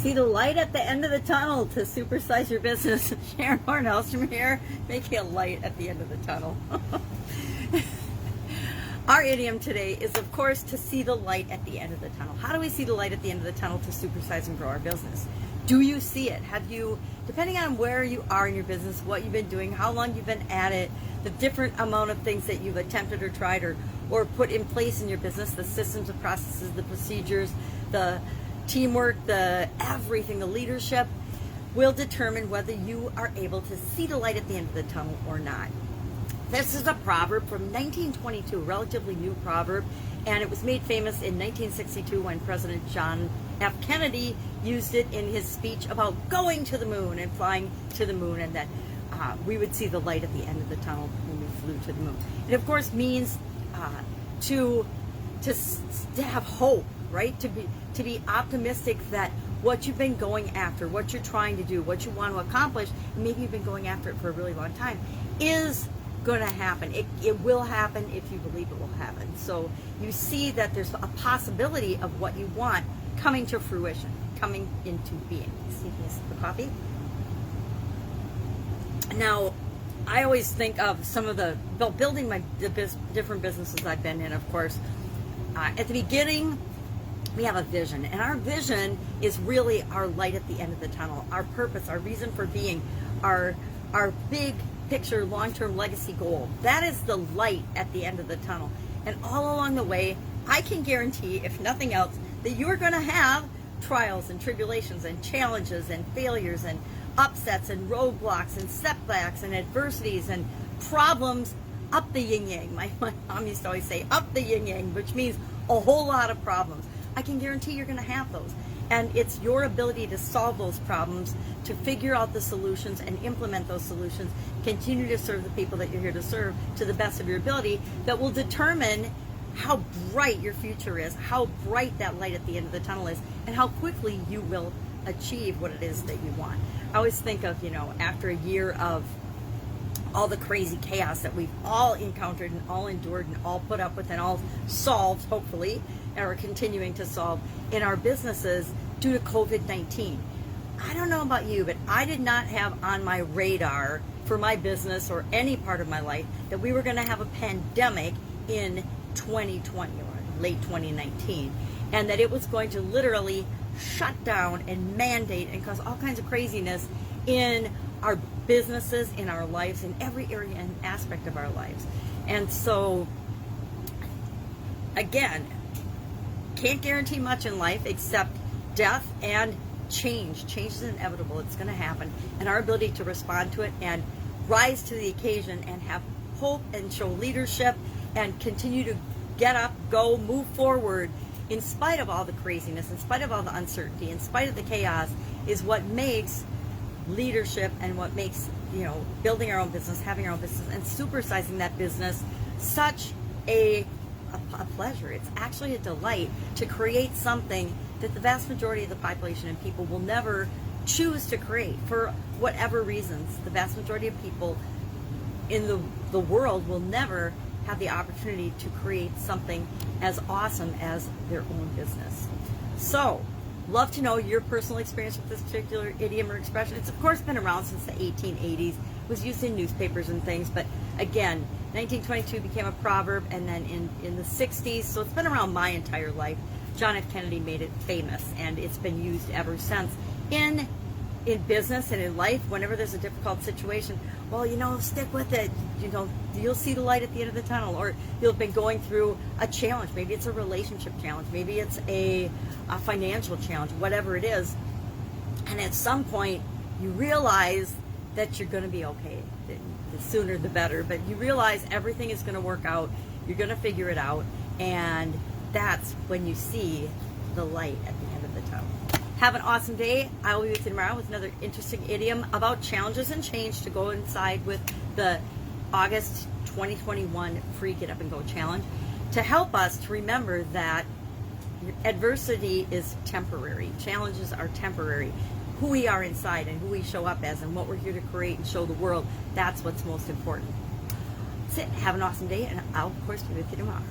See the light at the end of the tunnel to supersize your business. Sharon Horne-Ellstrom here, making a light at the end of the tunnel. Our idiom today is, of course, to see the light at the end of the tunnel. How do we see the light at the end of the tunnel to supersize and grow our business? Do you see it? Have you, depending on where you are in your business, what you've been doing, how long you've been at it, the different amount of things that you've attempted or tried or put in place in your business, the systems, the processes, the procedures, the teamwork, the everything, the leadership, will determine whether you are able to see the light at the end of the tunnel or not. This is a proverb from 1922, a relatively new proverb, and it was made famous in 1962 when President John F. Kennedy used it in his speech about going to the moon and flying to the moon, and that we would see the light at the end of the tunnel when we flew to the moon. It, of course, means to have hope, right? To be optimistic that what you've been going after, what you're trying to do, what you want to accomplish, and maybe you've been going after it for a really long time, is going to happen. It will happen if you believe it will happen. So you see that there's a possibility of what you want coming to fruition, coming into being. See if you sip the coffee. Now, I always think of some of the building different businesses I've been in, of course. At the beginning, we have a vision, and our vision is really our light at the end of the tunnel, our purpose, our reason for being, our big picture, long-term legacy goal. That is the light at the end of the tunnel. And all along the way, I can guarantee, if nothing else, that you're going to have trials and tribulations and challenges and failures and upsets and roadblocks and setbacks and adversities and problems up the yin-yang. My mom used to always say, up the yin-yang, which means a whole lot of problems. I can guarantee you're going to have those. And it's your ability to solve those problems, to figure out the solutions and implement those solutions, continue to serve the people that you're here to serve to the best of your ability, that will determine how bright your future is, how bright that light at the end of the tunnel is, and how quickly you will achieve what it is that you want. I always think of, after a year of all the crazy chaos that we've all encountered and all endured and all put up with and all solved, hopefully, and are continuing to solve in our businesses due to COVID-19. I don't know about you, but I did not have on my radar for my business or any part of my life that we were going to have a pandemic in 2020 or late 2019, and that it was going to literally shut down and mandate and cause all kinds of craziness in our businesses, in our lives, in every area and aspect of our lives. And so, again, can't guarantee much in life except death and change. Change is inevitable. It's going to happen. And our ability to respond to it and rise to the occasion and have hope and show leadership and continue to get up, go, move forward in spite of all the craziness, in spite of all the uncertainty, in spite of the chaos, is what makes leadership and what makes, building our own business, having our own business, and supersizing that business such a pleasure. It's actually a delight to create something that the vast majority of the population and people will never choose to create for whatever reasons. The vast majority of people in the world will never have the opportunity to create something as awesome as their own business. So, love to know your personal experience with this particular idiom or expression. It's of course been around since the 1880s. It was used in newspapers and things, but again, 1922 became a proverb, and then in the 60s, so it's been around my entire life. John F. Kennedy made it famous, and it's been used ever since in business and in life. Whenever there's a difficult situation, well, stick with it. You'll see the light at the end of the tunnel. Or you'll have been going through a challenge. Maybe it's a relationship challenge. Maybe it's a financial challenge. Whatever it is, and at some point you realize that you're going to be okay. The sooner the better. But you realize everything is going to work out. You're going to figure it out, and that's when you see the light at the end of the tunnel. Have an awesome day. I will be with you tomorrow with another interesting idiom about challenges and change to go inside with the August 2021 free Get Up and Go challenge, to help us to remember that adversity is temporary. Challenges are temporary. Who we are inside and who we show up as and what we're here to create and show the world, that's what's most important. That's it. Have an awesome day, and I'll, of course, be with you tomorrow.